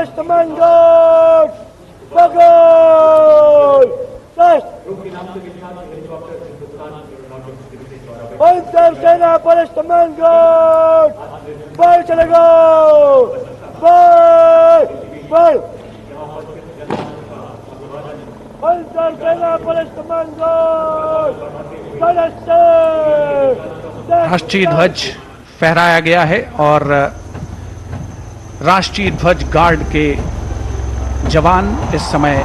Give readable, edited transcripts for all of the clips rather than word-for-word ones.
Palestmangot! Bagay! Panzer Sena Palestmangot! Bal chalega! Bal! Bal! Panzer Sena Palestmangot! Palestine! राष्ट्रीय ध्वज फहराया गया है और राष्ट्रीय ध्वज गार्ड के जवान इस समय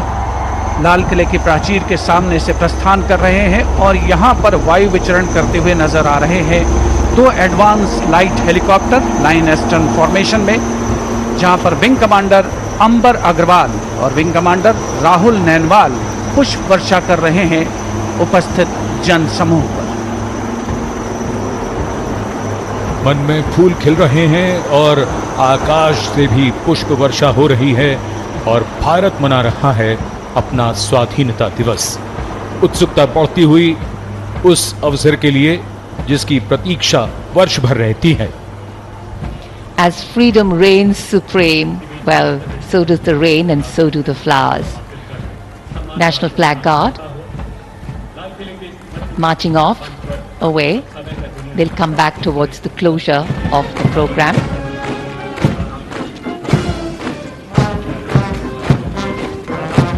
लाल किले की प्राचीर के सामने से प्रस्थान कर रहे हैं और यहां पर वायु विचरण करते हुए नजर आ रहे हैं दो advance light helicopter line astern formation में, जहां पर विंग कमांडर अंबर अग्रवाल और विंग कमांडर राहुल नैनवाल पुष्प वर्षा कर रहे हैं उपस्थित जन समूह पर। मन में फूल खिल रहे हैं और आकाश से भी पुष्प वर्षा हो रही है और भारत मना रहा है अपना स्वाधीनता दिवस। उत्सुकता बढ़ती हुई उस अवसर के लिए जिसकी प्रतीक्षा वर्ष भर रहती है। As freedom reigns supreme, well, so does the rain and so do the flowers. National Flag Guard marching off away. They'll come back towards the closure of the program.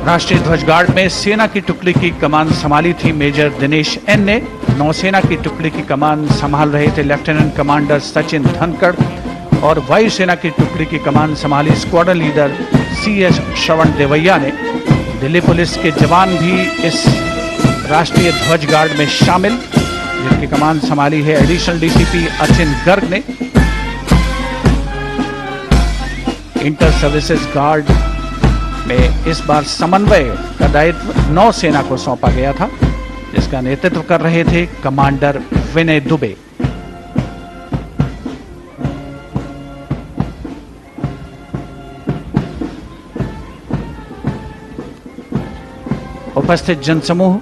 राष्ट्रीय ध्वज गार्ड में सेना की टुकड़ी की कमान संभाली थी मेजर दिनेश एन ने। नौसेना की टुकड़ी की कमान संभाल रहे थे लेफ्टिनेंट कमांडर सचिन धनखड़ और वायुसेना की टुकड़ी की कमान संभाली स्क्वाड्रन लीडर CS श्रवण देवैया ने। दिल्ली पुलिस के जवान भी इस राष्ट्रीय ध्वज गार्ड में शामिल, जिनकी कमान संभाली है एडिशनल DCP अचिन गर्ग ने। इंटर सर्विसेज गार्ड में इस बार समन्वय का दायित्व नौसेना को सौंपा गया था, जिसका नेतृत्व कर रहे थे कमांडर विनय दुबे। उपस्थित जनसमूह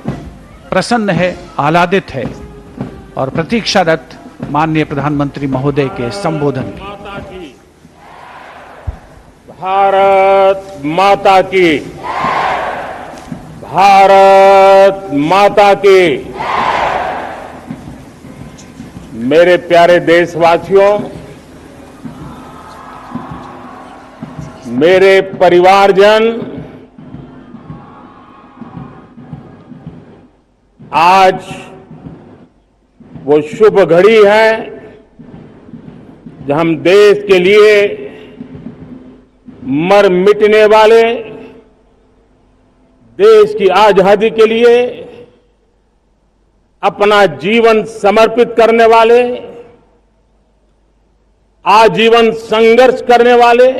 प्रसन्न है, आह्लादित है और प्रतीक्षारत माननीय प्रधानमंत्री महोदय के संबोधन की। भारत माता की, भारत माता की। मेरे प्यारे देशवासियों, मेरे परिवारजन, आज वो शुभ घड़ी है जब हम देश के लिए मर मिटने वाले, देश की आजादी के लिए अपना जीवन समर्पित करने वाले, आजीवन संघर्ष करने वाले,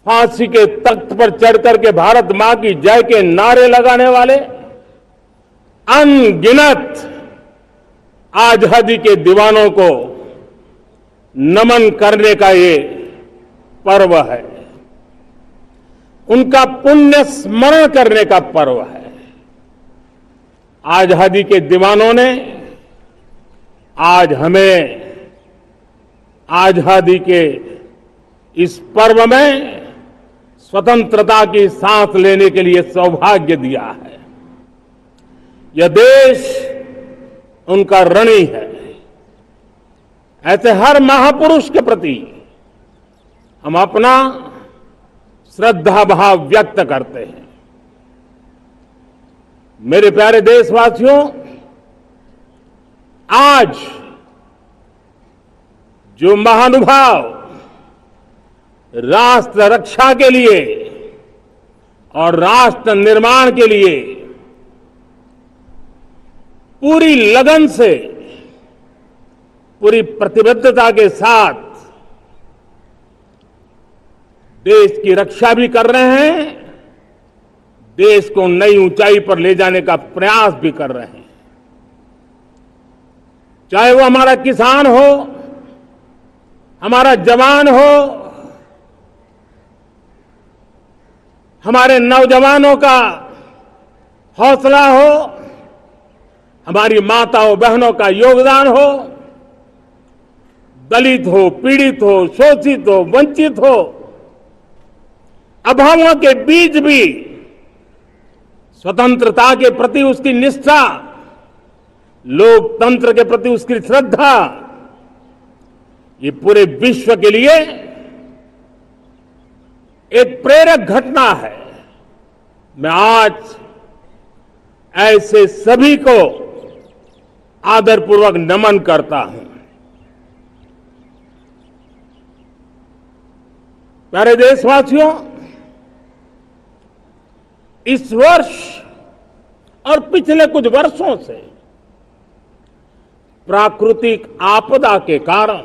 फांसी के तख्त पर चढ़कर के भारत मां की जय के नारे लगाने वाले अनगिनत आजादी के दीवानों को नमन करने का ये पर्व है, उनका पुण्य स्मरण करने का पर्व है। आजादी के दीवानों ने आज हमें आजादी के इस पर्व में स्वतंत्रता की सांस लेने के लिए सौभाग्य दिया है। यह देश उनका ऋणी है। ऐसे हर महापुरुष के प्रति हम अपना श्रद्धा भाव व्यक्त करते हैं। मेरे प्यारे देशवासियों, आज जो महानुभाव राष्ट्र रक्षा के लिए और राष्ट्र निर्माण के लिए पूरी लगन से, पूरी प्रतिबद्धता के साथ देश की रक्षा भी कर रहे हैं, देश को नई ऊंचाई पर ले जाने का प्रयास भी कर रहे हैं। चाहे वो हमारा किसान हो, हमारा जवान हो, हमारे नौजवानों का हौसला हो, हमारी माताओं बहनों का योगदान हो, दलित हो, पीड़ित हो, शोषित हो, वंचित हो, अभावों के बीच भी स्वतंत्रता के प्रति उसकी निष्ठा, लोकतंत्र के प्रति उसकी श्रद्धा, ये पूरे विश्व के लिए एक प्रेरक घटना है। मैं आज ऐसे सभी को आदरपूर्वक नमन करता हूं। प्यारे देशवासियों, इस वर्ष और पिछले कुछ वर्षों से प्राकृतिक आपदा के कारण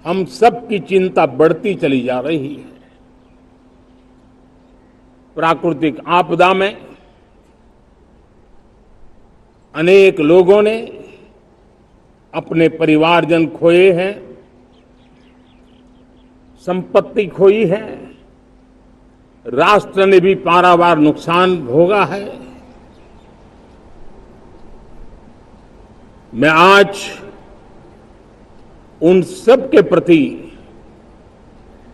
हम सबकी चिंता बढ़ती चली जा रही है। प्राकृतिक आपदा में अनेक लोगों ने अपने परिवारजन खोए हैं, संपत्ति खोई है, राष्ट्र ने भी पारावार नुकसान भोगा है। मैं आज उन सब के प्रति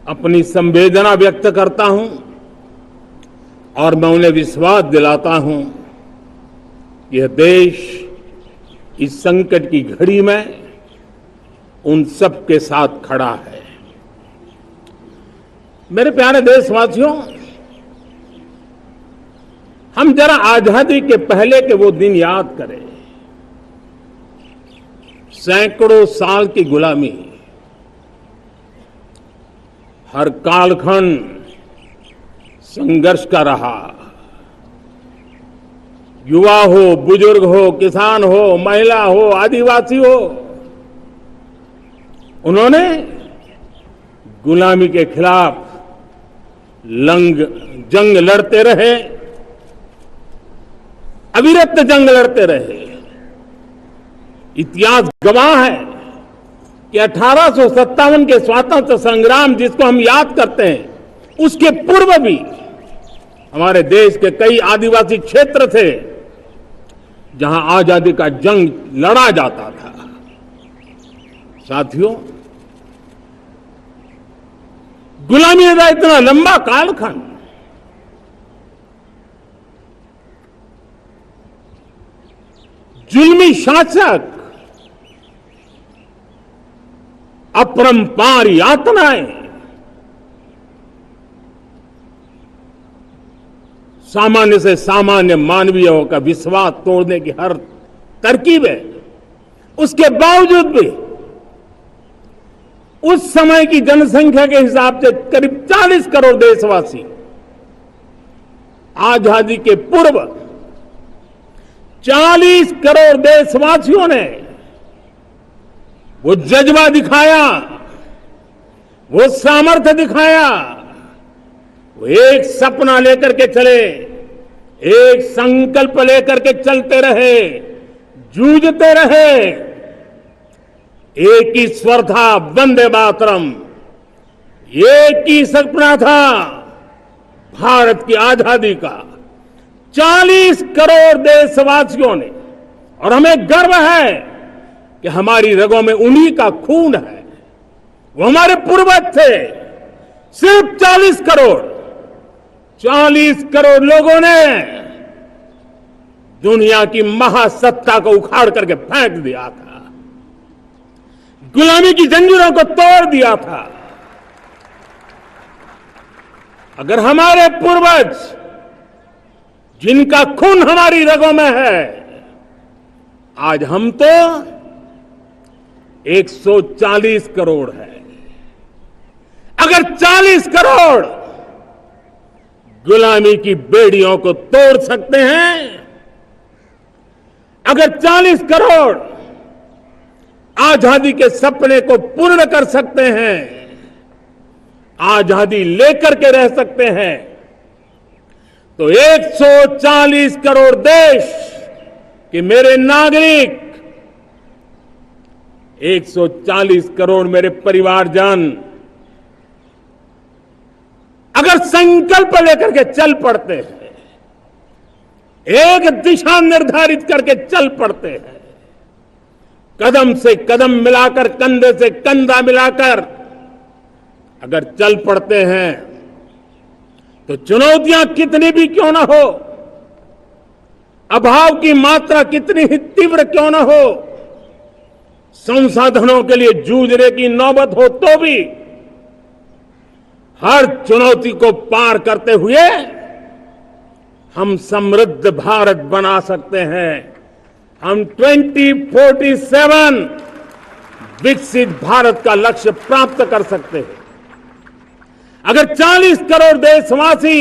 अपनी संवेदना व्यक्त करता हूं और मैं उन्हें विश्वास दिलाता हूं कि यह देश इस संकट की घड़ी में उन सब के साथ खड़ा है। मेरे प्यारे देशवासियों, हम जरा आजादी के पहले के वो दिन याद करें। सैकड़ों साल की गुलामी, हर कालखंड संघर्ष का रहा। युवा हो, बुजुर्ग हो, किसान हो, महिला हो, आदिवासी हो, उन्होंने गुलामी के खिलाफ जंग लड़ते रहे, अविरत जंग लड़ते रहे। इतिहास गवाह है कि 1857 के स्वतंत्रता संग्राम जिसको हम याद करते हैं, उसके पूर्व भी हमारे देश के कई आदिवासी क्षेत्र थे जहां आजादी का जंग लड़ा जाता था। साथियों, गुलामी का इतना लंबा कालखंड, जुल्मी शासक, अपरंपार यातनाएं, सामान्य से सामान्य मानवीयों का विश्वास तोड़ने की हर तरकीबें, उसके बावजूद भी उस समय की जनसंख्या के हिसाब से करीब 40 करोड़ देशवासी आजादी के पूर्व 40 करोड़ देशवासियों ने वो जज्बा दिखाया, वो सामर्थ्य दिखाया, वो एक सपना लेकर के चले, एक संकल्प लेकर के चलते रहे, जूझते रहे। एक ही स्वर था, वंदे मातरम। एक ही सपना था, भारत की आजादी का। 40 करोड़ देशवासियों ने, और हमें गर्व है कि हमारी रगों में उन्हीं का खून है, वो हमारे पूर्वज थे। सिर्फ 40 करोड़ लोगों ने दुनिया की महासत्ता को उखाड़ करके फेंक दिया था, गुलामी की जंजीरों को तोड़ दिया था। अगर हमारे पूर्वज, जिनका खून हमारी रगों में है, आज हम तो 140 करोड़ है। अगर 40 करोड़ गुलामी की बेड़ियों को तोड़ सकते हैं, अगर 40 करोड़ आजादी के सपने को पूर्ण कर सकते हैं, आजादी लेकर के रह सकते हैं, तो 140 करोड़ देश के मेरे नागरिक, 140 करोड़ मेरे परिवारजन अगर संकल्प लेकर के चल पड़ते हैं, एक दिशा निर्धारित करके चल पड़ते हैं, कदम से कदम मिलाकर, कंधे से कंधा मिलाकर अगर चल पड़ते हैं तो चुनौतियां कितनी भी क्यों ना हो, अभाव की मात्रा कितनी ही तीव्र क्यों ना हो, संसाधनों के लिए जूझने की नौबत हो तो भी हर चुनौती को पार करते हुए हम समृद्ध भारत बना सकते हैं। हम 2047 विकसित भारत का लक्ष्य प्राप्त कर सकते हैं। अगर 40 करोड़ देशवासी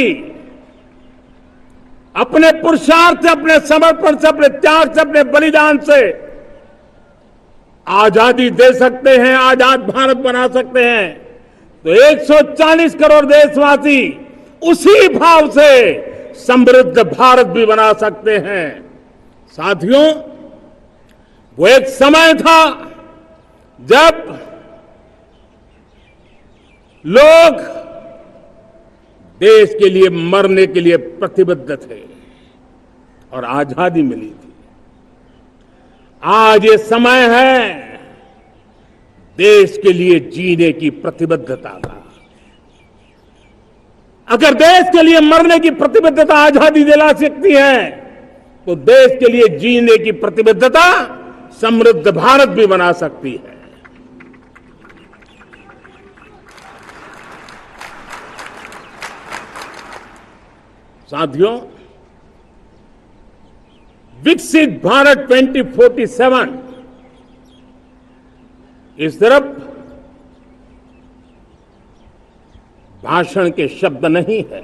अपने पुरुषार्थ से, अपने समर्पण से, अपने त्याग से, अपने बलिदान से आजादी दे सकते हैं, आजाद भारत बना सकते हैं, तो 140 करोड़ देशवासी उसी भाव से समृद्ध भारत भी बना सकते हैं। साथियों, वो एक समय था जब लोग देश के लिए मरने के लिए प्रतिबद्ध थे और आजादी मिली थी। आज ये समय है देश के लिए जीने की प्रतिबद्धता का। अगर देश के लिए मरने की प्रतिबद्धता आजादी दिला सकती है, तो देश के लिए जीने की प्रतिबद्धता समृद्ध भारत भी बना सकती है। साथियों, विकसित भारत 2047 इस सिर्फ भाषण के शब्द नहीं है,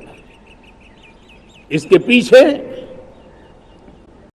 इसके पीछे